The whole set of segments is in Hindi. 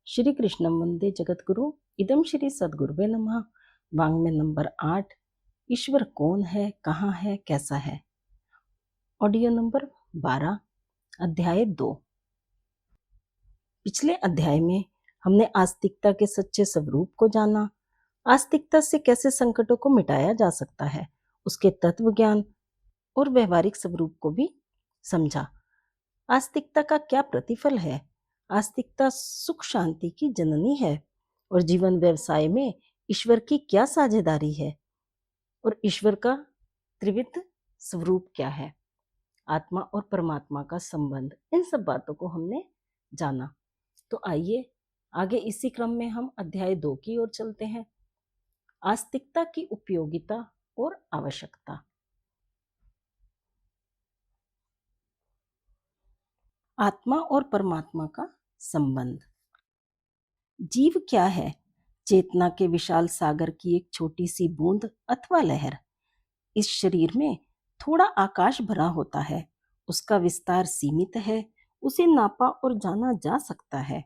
श्री कृष्णं वंदे जगद्गुरु। इदम श्री सद्गुरुवे नमः। वाङ्मय नंबर 8, ईश्वर कौन है, कहाँ है, कैसा है। ऑडियो नंबर 12, अध्याय 2। पिछले अध्याय में हमने आस्तिकता के सच्चे स्वरूप को जाना। आस्तिकता से कैसे संकटों को मिटाया जा सकता है, उसके तत्व ज्ञान और व्यवहारिक स्वरूप को भी समझा। आस्तिकता का क्या प्रतिफल है। आस्तिकता सुख शांति की जननी है और जीवन व्यवसाय में ईश्वर की क्या साझेदारी है और ईश्वर का त्रिविध स्वरूप क्या है, आत्मा और परमात्मा का संबंध। इन सब बातों को हमने जाना। तो आइए आगे इसी क्रम में हम अध्याय 2 की ओर चलते हैं। आस्तिकता की उपयोगिता और आवश्यकता। आत्मा और परमात्मा का संबंध। जीव क्या है? चेतना के विशाल सागर की एक छोटी सी बूंद अथवा लहर। इस शरीर में थोड़ा आकाश भरा होता है, उसका विस्तार सीमित है, उसे नापा और जाना जा सकता है,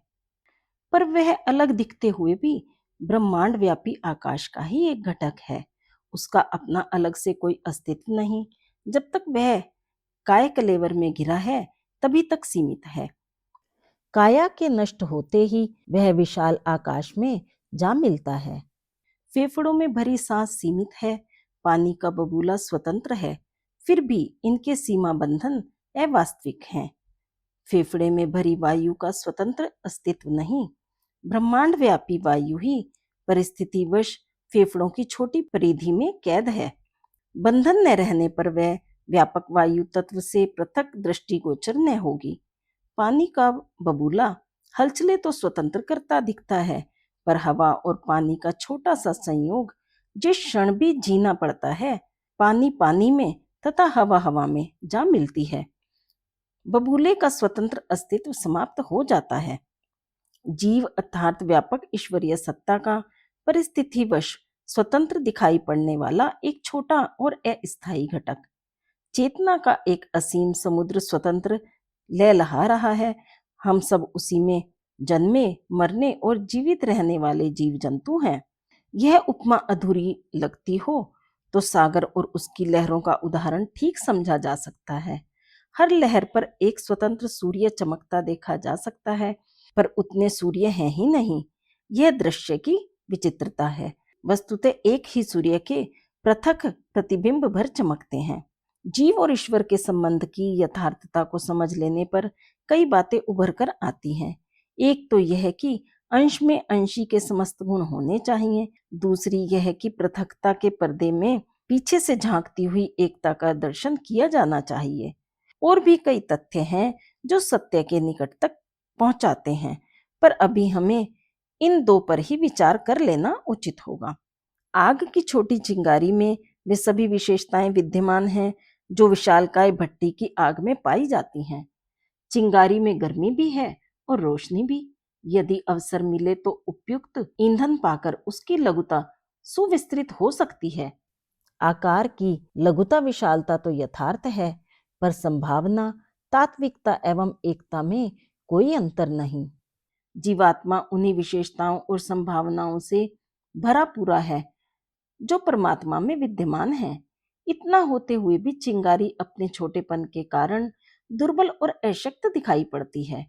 पर वह अलग दिखते हुए भी ब्रह्मांड व्यापी आकाश का ही एक घटक है। उसका अपना अलग से कोई अस्तित्व नहीं। जब तक वह काय कलेवर में गिरा है तभी तक सीमित है। काया के नष्ट होते ही वह विशाल आकाश में जा मिलता है। फेफड़ों में भरी सांस सीमित है, पानी का बबूला स्वतंत्र है, फिर भी इनके सीमा बंधन अवास्तविक हैं। फेफड़े में भरी वायु का स्वतंत्र अस्तित्व नहीं, ब्रह्मांड व्यापी वायु ही परिस्थितिवश फेफड़ों की छोटी परिधि में कैद है। बंधन न रहने पर वह व्यापक वायु तत्व से पृथक दृष्टिगोचर न होगी। पानी का बबूला हलचलें तो स्वतंत्र करता दिखता है, पर हवा और पानी का छोटा सा संयोग जिस क्षण भी जीना पड़ता है, पानी पानी में तथा हवा हवा में जा मिलती है, बबूले का स्वतंत्र अस्तित्व समाप्त हो जाता है। जीव अर्थात व्यापक ईश्वरीय सत्ता का परिस्थितिवश स्वतंत्र दिखाई पड़ने वाला एक छोटा और अस्थायी घटक। चेतना का एक असीम समुद्र स्वतंत्र लहलहा रहा है। हम सब उसी में जन्मे, मरने और जीवित रहने वाले जीव जंतु हैं। यह उपमा अधूरी लगती हो तो सागर और उसकी लहरों का उदाहरण ठीक समझा जा सकता है। हर लहर पर एक स्वतंत्र सूर्य चमकता देखा जा सकता है, पर उतने सूर्य हैं ही नहीं। यह दृश्य की विचित्रता है। वस्तुतः एक ही सूर्य के पृथक प्रतिबिंब भर चमकते हैं। जीव और ईश्वर के संबंध की यथार्थता को समझ लेने पर कई बातें उभर कर आती हैं। एक तो यह कि अंश में अंशी के समस्त गुण होने चाहिए। दूसरी यह कि पृथकता के पर्दे में पीछे से झांकती हुई एकता का दर्शन किया जाना चाहिए। और भी कई तथ्य हैं जो सत्य के निकट तक पहुंचाते हैं, पर अभी हमें इन दो पर ही विचार कर लेना उचित होगा। आग की छोटी चिंगारी में वे सभी विशेषताएं विद्यमान हैं जो विशालकाय भट्टी की आग में पाई जाती हैं। चिंगारी में गर्मी भी है और रोशनी भी। यदि अवसर मिले तो उपयुक्त ईंधन पाकर उसकी लघुता सुविस्तृत हो सकती है। आकार की लघुता विशालता तो यथार्थ है, पर संभावना, तात्विकता एवं एकता में कोई अंतर नहीं। जीवात्मा उन्हीं विशेषताओं और संभावनाओं से भरा पूरा है जो परमात्मा में विद्यमान है। इतना होते हुए भी चिंगारी अपने छोटेपन के कारण दुर्बल और अशक्त दिखाई पड़ती है।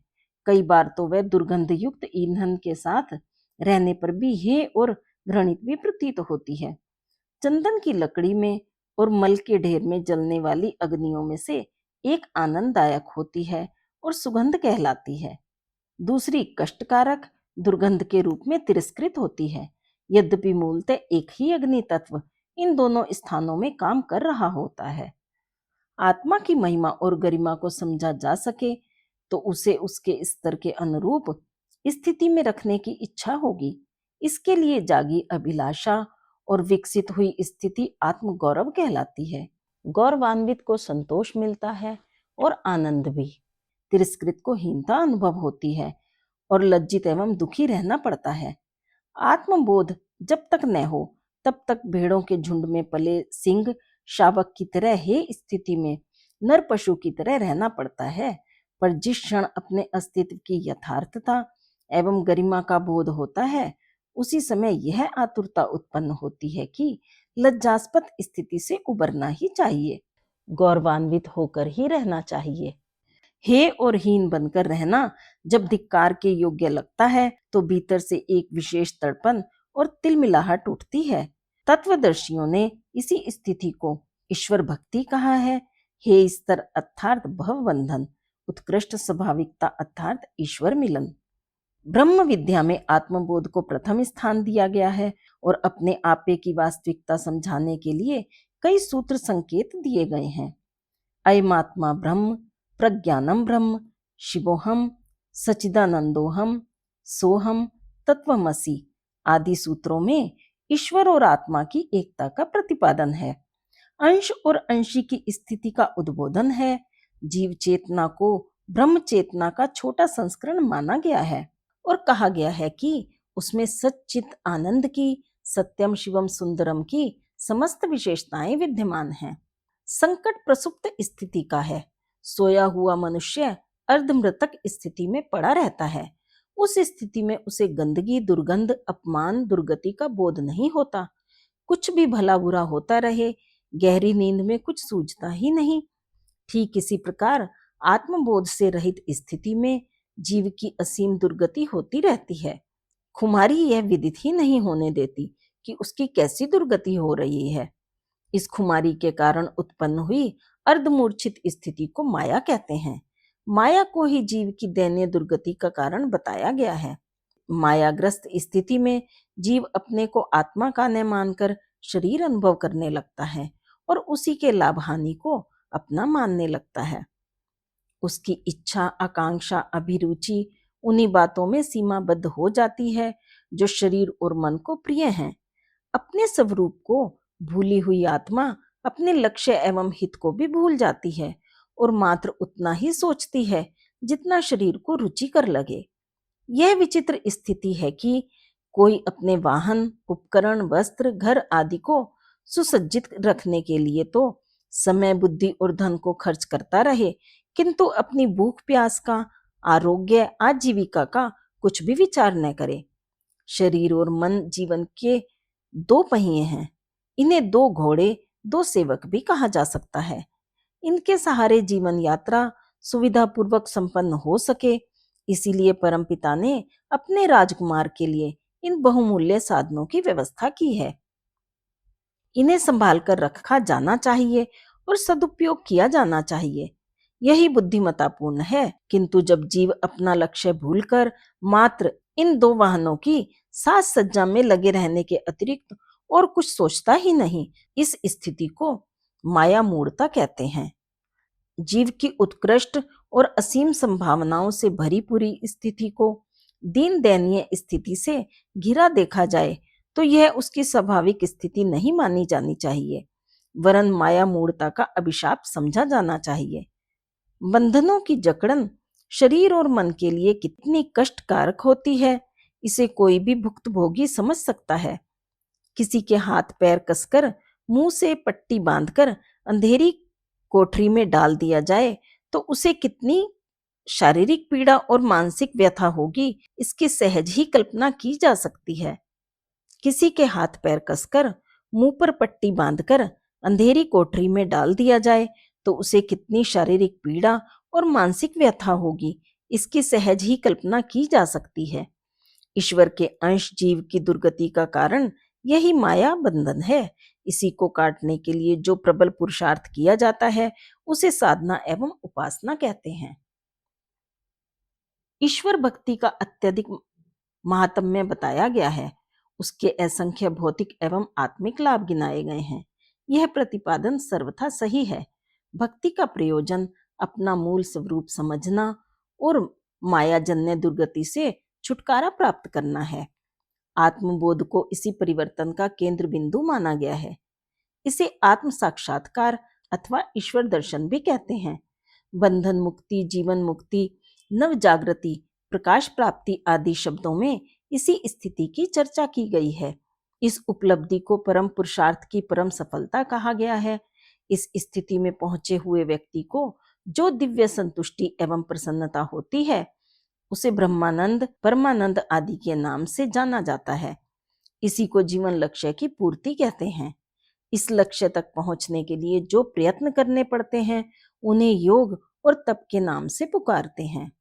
कई बार तो वह दुर्गंध युक्त ईंधन के साथ रहने पर भी हे और घृणित भी प्रतीत होती है। चंदन की लकड़ी में और मल के ढेर में जलने वाली अग्नियों में से एक आनंददायक होती है और सुगंध कहलाती है, दूसरी कष्टकारक दुर्गंध के रूप में तिरस्कृत होती है। यद्यपि मूलतः एक ही अग्नि तत्व इन दोनों स्थानों में काम कर रहा होता है। आत्मा की महिमा और गरिमा को समझा जा सके तो उसे उसके स्तर के अनुरूप स्थिति में रखने की इच्छा होगी। इसके लिए जागी अभिलाषा और विकसित हुई स्थिति आत्म गौरव कहलाती है। गौरवान्वित को संतोष मिलता है और आनंद भी। तिरस्कृत को हीनता अनुभव होती है और लज्जित एवं दुखी रहना पड़ता है। आत्मबोध जब तक न हो तब तक भेड़ों के झुंड में पले सिंह शावक की तरह हे स्थिति में नर पशु की तरह रहना पड़ता है। पर जिस क्षण अपने अस्तित्व की यथार्थता एवं गरिमा का बोध होता है, उसी समय यह आतुरता उत्पन्न होती है कि लज्जास्पद स्थिति से उबरना ही चाहिए, गौरवान्वित होकर ही रहना चाहिए। हे और हीन बनकर रहना जब धिक्कार के योग्य लगता है तो भीतर से एक विशेष तड़पन और तिलमिलाहट उठती है। तत्वदर्शियों ने इसी स्थिति को ईश्वर भक्ति कहा है। हे स्तर अर्थात भवबंधन, उत्कृष्ट स्वाभाविकता अर्थात ईश्वर मिलन। ब्रह्म विद्या में आत्मबोध को प्रथम स्थान दिया गया है और अपने आपे की वास्तविकता समझाने के लिए कई सूत्र संकेत दिए गए हैं। अयमात्मा ब्रह्म, प्रज्ञानम ब्रह्म, शिवोहम, सच्चिदानंदोहम, सोहम, तत्वमसि आदि सूत्रों में ईश्वर और आत्मा की एकता का प्रतिपादन है। अंश और अंशी की स्थिति का उद्बोधन है। जीव चेतना को ब्रह्म चेतना का छोटा संस्करण माना गया है और कहा गया है कि उसमें सच्चित आनंद की, सत्यम शिवम सुंदरम की समस्त विशेषताएं विद्यमान हैं। संकट प्रसुप्त स्थिति का है। सोया हुआ मनुष्य अर्धमृतक स्थिति में पड़ा रहता है। उस स्थिति में उसे गंदगी, दुर्गंध, अपमान, दुर्गति का बोध नहीं होता। कुछ भी भला बुरा होता रहे, गहरी नींद में कुछ सूझता ही नहीं। ठीक इसी प्रकार आत्मबोध से रहित स्थिति में जीव की असीम दुर्गति होती रहती है। खुमारी यह विदित ही नहीं होने देती कि उसकी कैसी दुर्गति हो रही है। इस खुमारी के कारण उत्पन्न हुई अर्धमूर्छित स्थिति को माया कहते हैं। माया को ही जीव की दैन्य दुर्गति का कारण बताया गया है। मायाग्रस्त स्थिति में जीव अपने को आत्मा का न मानकर शरीर अनुभव करने लगता है और उसी के लाभ हानि को अपना मानने लगता है। उसकी इच्छा, आकांक्षा, अभिरुचि उन्हीं बातों में सीमाबद्ध हो जाती है जो शरीर और मन को प्रिय हैं। अपने स्वरूप को भूली हुई आत्मा अपने लक्ष्य एवं हित को भी भूल जाती है और मात्र उतना ही सोचती है जितना शरीर को रुचिकर लगे। यह विचित्र स्थिति है कि कोई अपने वाहन, उपकरण, वस्त्र, घर आदि को सुसज्जित रखने के लिए तो समय, बुद्धि और धन को खर्च करता रहे, किंतु अपनी भूख प्यास का, आरोग्य, आजीविका का कुछ भी विचार न करे। शरीर और मन जीवन के दो पहिए हैं। इन्हें दो घोड़े, दो सेवक भी कहा जा सकता है। इनके सहारे जीवन यात्रा सुविधापूर्वक संपन्न हो सके, इसीलिए परमपिता ने अपने राजकुमार के लिए इन बहुमूल्य साधनों की व्यवस्था की है। इन्हें संभाल कर रखा जाना चाहिए और सदुपयोग किया जाना चाहिए। यही बुद्धिमत्तापूर्ण है। किंतु जब जीव अपना लक्ष्य भूलकर मात्र इन दो वाहनों की साज सज्जा में लगे रहने के अतिरिक्त और कुछ सोचता ही नहीं, इस स्थिति को माया मूढ़ता कहते हैं। जीव की उत्कृष्ट और असीम संभावनाओं से भरी पूरी स्थिति को दीन दयनीय स्थिति से घिरा देखा जाए तो यह उसकी स्वाभाविक स्थिति नहीं मानी जानी चाहिए, वरन माया मूढ़ता का अभिशाप समझा जाना चाहिए। बंधनों की जकड़न शरीर और मन के लिए कितनी कष्टकारक होती है, इसे कोई भी भुक्तभोगी समझ सकता है। किसी के हाथ पैर कसकर, मुंह से पट्टी बांधकर अंधेरी कोठरी में डाल दिया जाए तो उसे कितनी शारीरिक पीड़ा और मानसिक व्यथा होगी, इसकी सहज ही कल्पना की जा सकती है। किसी के हाथ पैर कसकर, मुंह पर पट्टी बांधकर अंधेरी कोठरी में डाल दिया जाए तो उसे कितनी शारीरिक पीड़ा और मानसिक व्यथा होगी, इसकी सहज ही कल्पना की जा सकती है। ईश्वर के अंश जीव की दुर्गति का कारण यही माया बंधन है। इसी को काटने के लिए जो प्रबल पुरुषार्थ किया जाता है उसे साधना एवं उपासना कहते हैं। ईश्वर भक्ति का अत्यधिक महात्म्य बताया गया है। उसके असंख्य भौतिक एवं आत्मिक लाभ गिनाए गए हैं। यह प्रतिपादन सर्वथा सही है। भक्ति का प्रयोजन अपना मूल स्वरूप समझना और मायाजन्य दुर्गति से छुटकारा प्राप्त करना है। आत्मबोध को इसी परिवर्तन का केंद्र बिंदु माना गया है। इसे आत्म साक्षात्कार अथवा ईश्वर दर्शन भी कहते हैं। बंधन मुक्ति, जीवन मुक्ति, नव जागृति, प्रकाश प्राप्ति आदि शब्दों में इसी स्थिति की चर्चा की गई है। इस उपलब्धि को परम पुरुषार्थ की परम सफलता कहा गया है। इस स्थिति में पहुंचे हुए व्यक्ति को जो दिव्य संतुष्टि एवं प्रसन्नता होती है, उसे ब्रह्मानंद, परमानंद आदि के नाम से जाना जाता है। इसी को जीवन लक्ष्य की पूर्ति कहते हैं। इस लक्ष्य तक पहुंचने के लिए जो प्रयत्न करने पड़ते हैं उन्हें योग और तप के नाम से पुकारते हैं।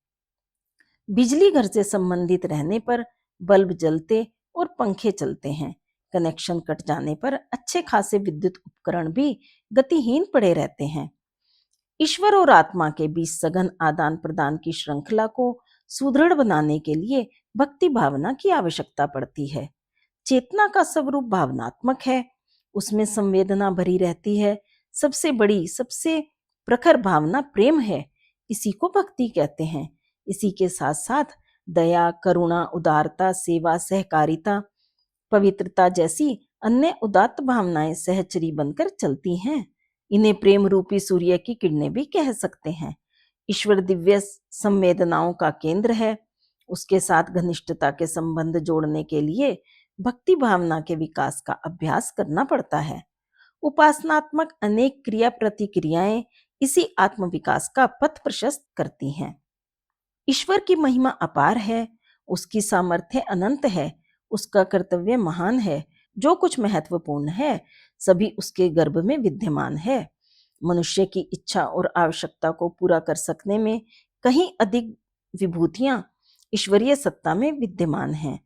बिजली घर से संबंधित रहने पर बल्ब जलते और पंखे चलते हैं। कनेक्शन कट जाने पर अच्छे खासे विद्युत उपकरण भी गतिहीन पड़े रहते हैं। ईश्वर और आत्मा के बीच सघन आदान प्रदान की श्रृंखला को सुदृढ़ बनाने के लिए भक्ति भावना की आवश्यकता पड़ती है। चेतना का स्वरूप भावनात्मक है, उसमें संवेदना भरी रहती है। सबसे बड़ी, सबसे प्रखर भावना प्रेम है, इसी को भक्ति कहते हैं। इसी के साथ साथ दया, करुणा, उदारता, सेवा, सहकारिता, पवित्रता जैसी अन्य उदात्त भावनाएं सहचरी बनकर चलती हैं। इन्हें प्रेम रूपी सूर्य की किरणें भी कह सकते हैं। ईश्वर दिव्य संवेदनाओं का केंद्र है। उसके साथ घनिष्ठता के संबंध जोड़ने के लिए भक्ति भावना के विकास का अभ्यास करना पड़ता है। उपासनात्मक अनेक क्रिया प्रतिक्रियाएं इसी आत्म विकास का पथ प्रशस्त करती हैं। ईश्वर की महिमा अपार है, उसकी सामर्थ्य अनंत है, उसका कर्तव्य महान है। जो कुछ महत्वपूर्ण है सभी उसके गर्भ में विद्यमान है। मनुष्य की इच्छा और आवश्यकता को पूरा कर सकने में कहीं अधिक विभूतियां ईश्वरीय सत्ता में विद्यमान हैं,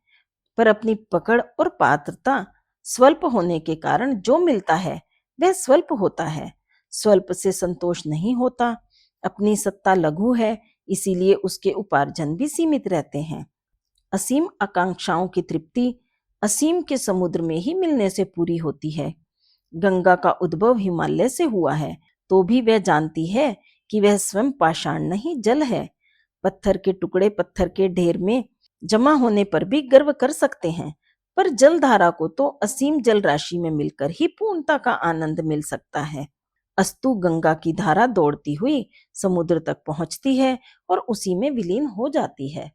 पर अपनी पकड़ और पात्रता स्वल्प होने के कारण जो मिलता है वह स्वल्प होता है। स्वल्प से संतोष नहीं होता। अपनी सत्ता लघु है, इसीलिए उसके उपार्जन भी सीमित रहते हैं। असीम आकांक्षाओं की तृप्ति असीम के समुद्र में ही मिलने से पूरी होती है। गंगा का उद्भव हिमालय से हुआ है, तो भी वह जानती है कि वह स्वयं पाषाण नहीं, जल है। पत्थर के टुकड़े पत्थर के ढेर में जमा होने पर भी गर्व कर सकते हैं, पर जलधारा को तो असीम जल राशि में मिलकर ही पूर्णता का आनंद मिल सकता है। अस्तु गंगा की धारा दौड़ती हुई समुद्र तक पहुंचती है और उसी में विलीन हो जाती है।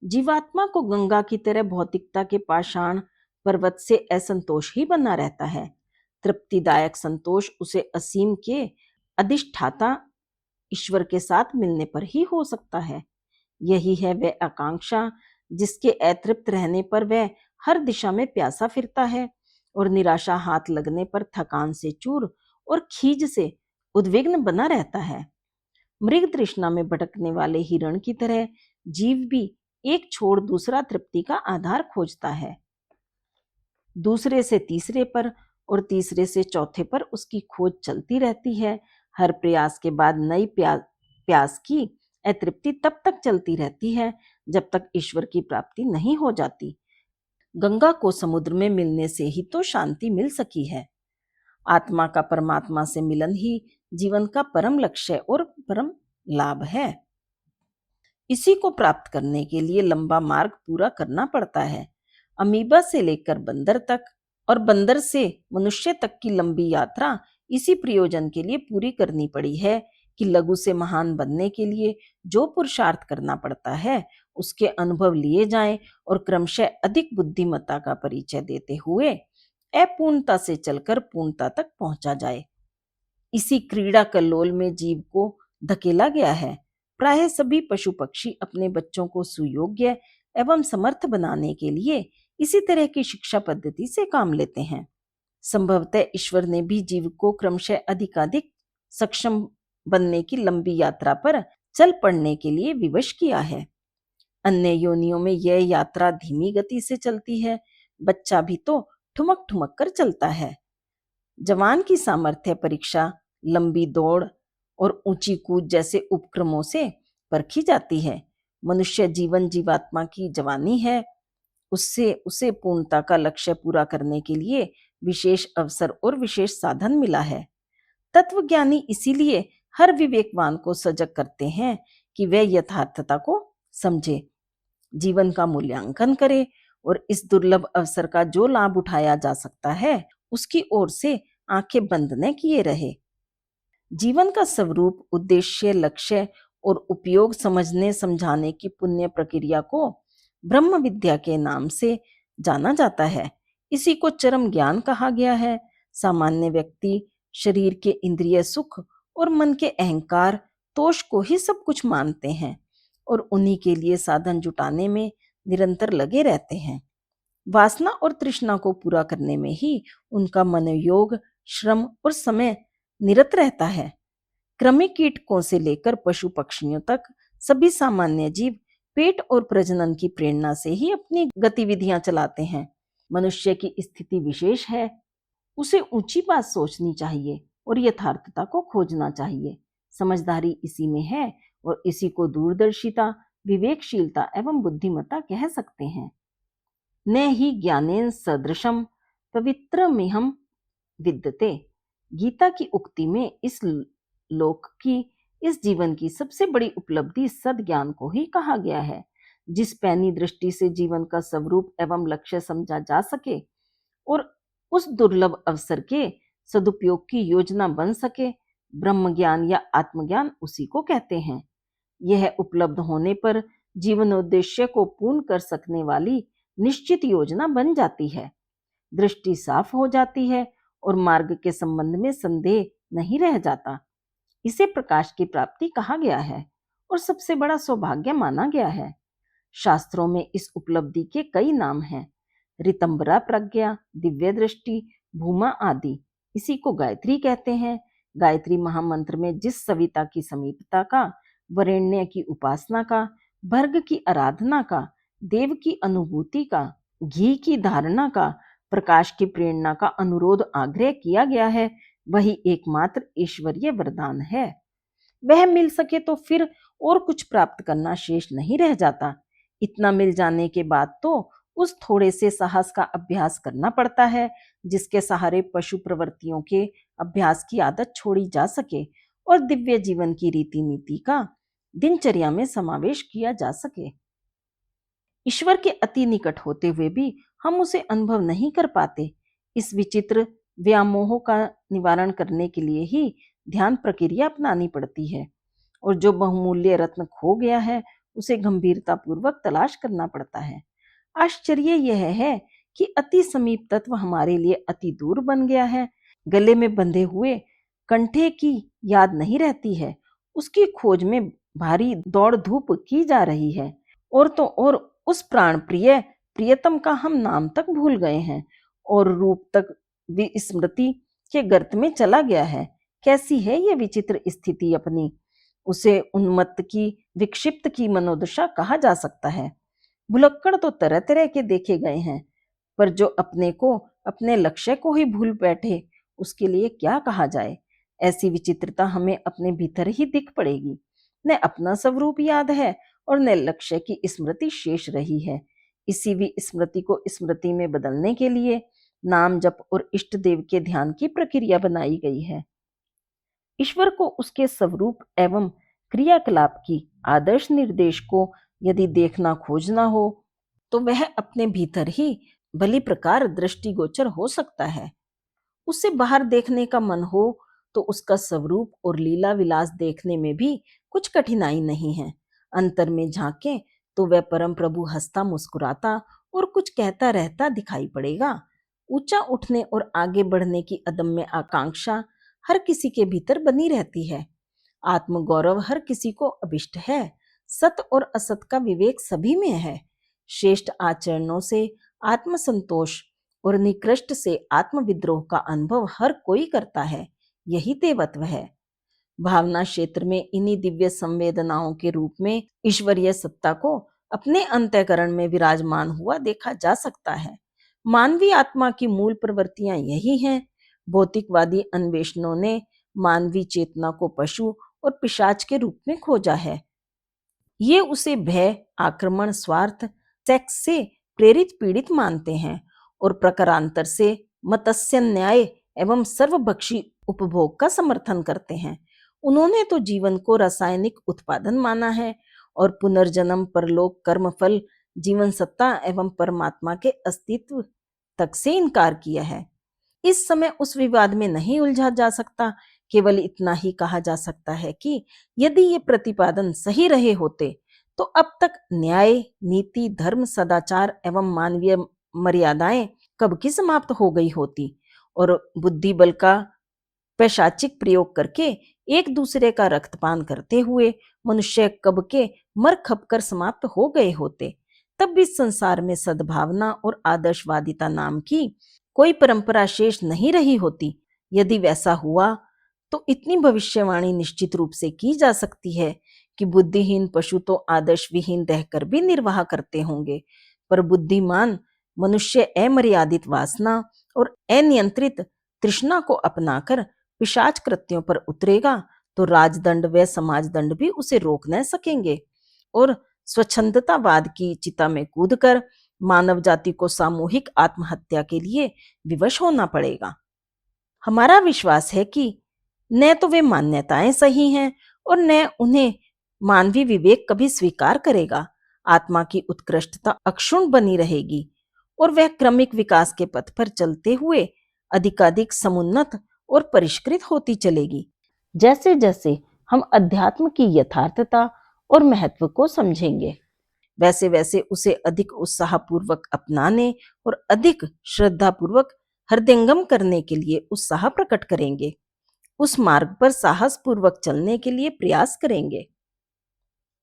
जीवात्मा को गंगा की तरह भौतिकता के पाषाण पर्वत से असंतोष ही बना रहता है। तृप्तिदायक संतोष उसे असीम के अधिष्ठाता ईश्वर के साथ मिलने पर ही हो सकता है। यही है वह आकांक्षा जिसके अतृप्त रहने पर वह हर दिशा में प्यासा फिरता है और निराशा हाथ लगने पर थकान से चूर और खीज से उद्विग्न बना रहता है। मृग तृष्णा में भटकने वाले हिरण की तरह जीव भी एक छोड़ दूसरा तृप्ति का आधार खोजता है। दूसरे से तीसरे पर और तीसरे से चौथे पर उसकी खोज चलती रहती है। हर प्रयास के बाद नई प्यास की अतृप्ति तब तक चलती रहती है जब तक ईश्वर की प्राप्ति नहीं हो जाती। गंगा को समुद्र में मिलने से ही तो शांति मिल सकी है। आत्मा का परमात्मा से मिलन ही जीवन का परम लक्ष्य और परम लाभ है। इसी को प्राप्त करने के लिए लंबा मार्ग पूरा करना पड़ता है। अमीबा से लेकर बंदर तक और बंदर से मनुष्य तक की लंबी यात्रा इसी प्रयोजन के लिए पूरी करनी पड़ी है कि लघु से महान बनने के लिए जो पुरुषार्थ करना पड़ता है उसके अनुभव लिए जाएं और क्रमशः अधिक बुद्धिमत्ता का परिचय देते हुए अपूर्णता से चलकर पूर्णता तक पहुंचा जाए। इसी क्रीड़ा कल्लोल में जीव को धकेला गया है। प्राय सभी पशु पक्षी अपने बच्चों को सुयोग्य एवं समर्थ बनाने के लिए इसी तरह की शिक्षा पद्धति से काम लेते हैं। संभवतः ईश्वर ने भी जीव को क्रमशः अधिकाधिक सक्षम बनने की लंबी यात्रा पर चल पड़ने के लिए विवश किया है। अन्य योनियों में यह यात्रा धीमी गति से चलती है। बच्चा भी तो ठुमक ठुमक कर चलता है। जवान की सामर्थ्य परीक्षा लंबी दौड़ और ऊंची कूद जैसे उपक्रमों से परखी जाती है। मनुष्य जीवन जीवात्मा की जवानी है। उससे उसे पूर्णता का लक्ष्य पूरा करने के लिए विशेष अवसर और विशेष साधन मिला है। तत्वज्ञानी इसीलिए हर विवेकवान को सजग करते हैं कि वह यथार्थता को समझे, जीवन का मूल्यांकन करे और इस दुर्लभ अवसर का जो लाभ उठाया जा सकता है उसकी ओर से आंखें बंद न किए रहे। जीवन का स्वरूप, उद्देश्य, लक्ष्य और उपयोग समझने समझाने की पुण्य प्रक्रिया को ब्रह्म विद्या के नाम से जाना जाता है। इसी को चरम ज्ञान कहा गया है। सामान्य व्यक्ति शरीर के इंद्रिय सुख और मन के अहंकार तोष को ही सब कुछ मानते हैं। और उन्हीं के लिए साधन जुटाने में निरंतर लगे रहते हैं। वासना और तृष्णा को पूरा करने में ही उनका मनोयोग, श्रम और समय निरत रहता है। कृमि कीटकों से लेकर पशु पक्षियों तक सभी सामान्य जीव पेट और प्रजनन की प्रेरणा से ही अपनी गतिविधियां चलाते हैं। मनुष्य की स्थिति विशेष है, उसे ऊंची बात सोचनी चाहिए और यथार्थता को खोजना चाहिए। समझदारी इसी में है और इसी को दूरदर्शिता, विवेकशीलता एवं बुद्धिमत्ता कह सकते हैं। न ही ज्ञानेन सदृशम पवित्रमिहं विद्यते। गीता की उक्ति में इस लोक की, इस जीवन की सबसे बड़ी उपलब्धि सद्ज्ञान को ही कहा गया है। जिस पैनी दृष्टि से जीवन का स्वरूप एवं लक्ष्य समझा जा सके और उस दुर्लभ अवसर के सदुपयोग की योजना बन सके, ब्रह्म ज्ञान या आत्मज्ञान उसी को कहते हैं। यह उपलब्ध होने पर जीवनोद्देश्य को पूर्ण कर सकने वाली निश्चित योजना बन जाती है। दृष्टि साफ हो जाती है और मार्ग के संबंध में संदेह नहीं रह जाता। इसे प्रकाश की प्राप्ति कहा गया है और सबसे बड़ा सौभाग्य माना गया है। शास्त्रों में इस उपलब्धि के कई नाम हैं। ऋतंबरा प्रज्ञा, दिव्य दृष्टि, भूमा आदि। इसी को गायत्री कहते हैं। गायत्री महामंत्र में जिस सविता की समीपता का, वरेण्य की उपासना का, भर्ग की आराधना का, देव की अनुभूति का, घी की धारणा का, प्रकाश की प्रेरणा का अनुरोध आग्रह किया गया है, वही एकमात्र ईश्वरीय वरदान है। वह मिल सके तो फिर और कुछ प्राप्त करना शेष नहीं रह जाता। इतना मिल जाने के बाद तो उस थोड़े से साहस का अभ्यास करना पड़ता है, जिसके सहारे पशु प्रवृत्तियों के अभ्यास की आदत छोड़ी जा सके और दिव्य जीवन की रीति नीति का दिनचर्या में समावेश किया जा सके। ईश्वर के अति निकट होते हुए भी हम उसे अनुभव नहीं कर पाते। इस विचित्र व्यामोह का निवारण करने के लिए ही ध्यान प्रक्रिया अपनानी पड़ती है और जो बहुमूल्य रत्न खो गया है उसे गंभीरता पूर्वक तलाश करना पड़ता है। आश्चर्य यह है कि अति समीप तत्व हमारे लिए अति दूर बन गया है। गले में बंधे हुए कंठे की याद नहीं रहती है, उसकी खोज में भारी दौड़ धूप की जा रही है। और तो और उस प्राण प्रिय प्रियतम का हम नाम तक भूल गए हैं और रूप तक विस्मृति के गर्त में चला गया है। कैसी है ये विचित्र स्थिति अपनी। उसे उन्मत्त की, विक्षिप्त की मनोदशा कहा जा सकता है। भुलक्कड़ तो तरह तरह के देखे गए हैं, पर जो अपने को, अपने लक्ष्य को ही भूल बैठे, उसके लिए क्या कहा जाए। ऐसी विचित्रता हमें अपने भीतर ही दिख पड़ेगी। न अपना स्वरूप याद है और न लक्ष्य की स्मृति शेष रही है। इसी विस्मृति को स्मृति में बदलने के लिए नाम जप और इष्ट देव के ध्यान की प्रक्रिया बनाई गई है। ईश्वर को उसके स्वरूप एवं क्रियाकलाप की आदर्श निर्देश को यदि देखना खोजना हो तो वह अपने भीतर ही भली प्रकार दृष्टिगोचर हो सकता है। उसे बाहर देखने का मन हो तो उसका स्वरूप और लीला विलास देखने में भी कुछ कठिनाई नहीं है। अंतर में झांके तो वह परम प्रभु हंसता मुस्कुराता और कुछ कहता रहता दिखाई पड़ेगा। ऊंचा उठने और आगे बढ़ने की अदम्य आकांक्षा हर किसी के भीतर बनी रहती है। आत्मगौरव हर किसी को अभिष्ट है। सत और असत का विवेक सभी में है। श्रेष्ठ आचरणों से आत्मसंतोष और निकृष्ट से आत्मविद्रोह का अनुभव हर कोई करता है। यही देवत्व है। भावना क्षेत्र में इन्हीं दिव्य संवेदनाओं के रूप में ईश्वरीय सत्ता को अपने अंतःकरण में विराजमान हुआ देखा जा सकता है। मानवीय आत्मा की मूल प्रवृत्तियां यही हैं। भौतिकवादी अन्वेषणों ने मानवीय चेतना को पशु और पिशाच के रूप में खोजा है। ये उसे भय, आक्रमण, स्वार्थ, सेक्स से प्रेरित पीड़ित मानते हैं और प्रकारांतर से मत्स्य न्याय एवं सर्वभक्षी उपभोग का समर्थन करते हैं। उन्होंने तो जीवन को रासायनिक उत्पादन माना है और पुनर्जन्म, परलोक, कर्मफल, जीवन सत्ता एवं परमात्मा के अस्तित्व तक से इनकार किया है। इस समय उस विवाद में नहीं उलझा जा सकता। केवल इतना ही कहा जा सकता है कि यदि ये प्रतिपादन सही रहे होते तो अब तक न्याय, नीति, धर्म, सदाचार एवं मानवीय मर्यादाएं कब की समाप्त हो गई होती और बुद्धि बल का पैशाचिक प्रयोग करके एक दूसरे का रक्तपान करते हुए मनुष्य कब के मर खप कर समाप्त हो गए होते, तब भी संसार में सद्भावना और आदर्शवादिता नाम की कोई परंपरा शेष नहीं रही होती। यदि वैसा हुआ तो इतनी भविष्यवाणी निश्चित रूप से की जा सकती है कि बुद्धिहीन पशु तो आदर्श विहीन रहकर भी निर्वाह करते होंगे, पर बुद्धिमान मनुष्य अमर्यादित वासना और अनियंत्रित तृष्णा को अपनाकर पिशाच कृत्यों पर उतरेगा तो राजदंड व समाजदंड भी उसे रोक न सकेंगे और स्वच्छंदतावाद की चिता में कूदकर मानव जाति को सामूहिक आत्महत्या के लिए विवश होना पड़ेगा। हमारा विश्वास है कि न तो वे मान्यताएं सही हैं और न उन्हें मानवीय विवेक कभी स्वीकार करेगा। आत्मा की उत्कृष्टता अक्षुण्ण बनी रहेगी और वह क्रमिक विकास के पथ पर चलते हुए अधिकाधिक समुन्नत और परिष्कृत होती चलेगी। जैसे जैसे हम अध्यात्म की यथार्थता और महत्व को समझेंगे, वैसे वैसे उसे अधिक उत्साहपूर्वक अपनाने और अधिक श्रद्धापूर्वक हृदयंगम करने के लिए उत्साह प्रकट करेंगे। उस मार्ग पर साहस पूर्वक चलने के लिए प्रयास करेंगे।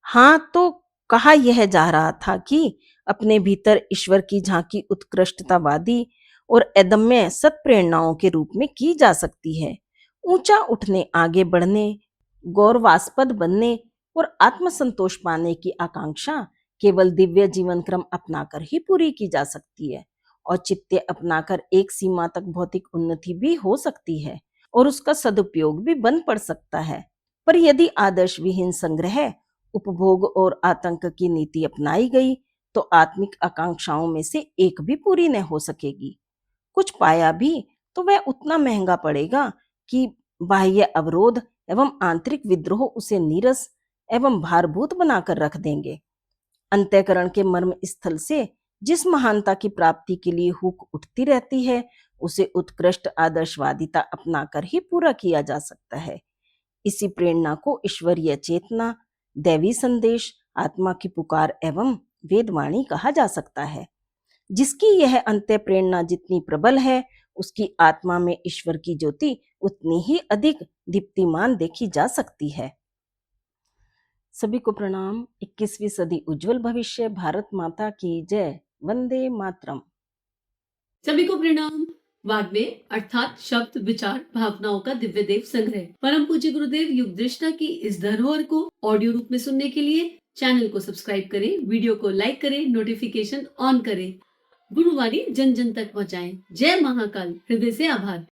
हाँ, तो कहा यह जा रहा था कि अपने भीतर ईश्वर की झांकी उत्कृष्टतावादी और अदम्य सत्प्रेरणाओं के रूप में की जा सकती है। ऊंचा उठने, आगे बढ़ने, गौरवास्पद बनने और आत्मसंतोष पाने की आकांक्षा केवल दिव्य जीवन क्रम अपनाकर ही पूरी की जा सकती है। औचित्य अपनाकर एक सीमा तक भौतिक उन्नति भी हो सकती है और उसका सदुपयोग भी बन पड़ सकता है। पर यदि आदर्श विहीन संग्रह, उपभोग और आतंक की नीति अपनाई गई तो आत्मिक आकांक्षाओं में से एक भी पूरी न हो सकेगी। कुछ पाया भी तो वह उतना महंगा पड़ेगा कि बाह्य अवरोध एवं आंतरिक विद्रोह उसे नीरस एवं भारभूत बनाकर रख देंगे। अंतःकरण के मर्म स्थल से जिस महानता की प्राप्ति के लिए हुक उठती रहती है, उसे उत्कृष्ट आदर्शवादिता अपनाकर ही पूरा किया जा सकता है। इसी प्रेरणा को ईश्वरीय चेतना, दैवी संदेश, आत्मा की पुकार एवं वेदवाणी कहा जा सकता है। जिसकी यह अंत्य प्रेरणा जितनी प्रबल है, उसकी आत्मा में ईश्वर की ज्योति उतनी ही अधिक दीप्तिमान देखी जा सकती है। सभी को प्रणाम। 21वीं सदी उज्जवल भविष्य। भारत माता की जय। वंदे मातरम। सभी को प्रणाम। वाग्देव अर्थात शब्द, विचार, भावनाओं का दिव्य देव संग्रह परम पूज्य गुरुदेव युग दृष्टा की इस धरोहर को ऑडियो रूप में सुनने के लिए चैनल को सब्सक्राइब करें, वीडियो को लाइक करें, नोटिफिकेशन ऑन करें, गुरुवाणी जन जन तक पहुँचाएं। जय महाकाल। हृदय से आभार।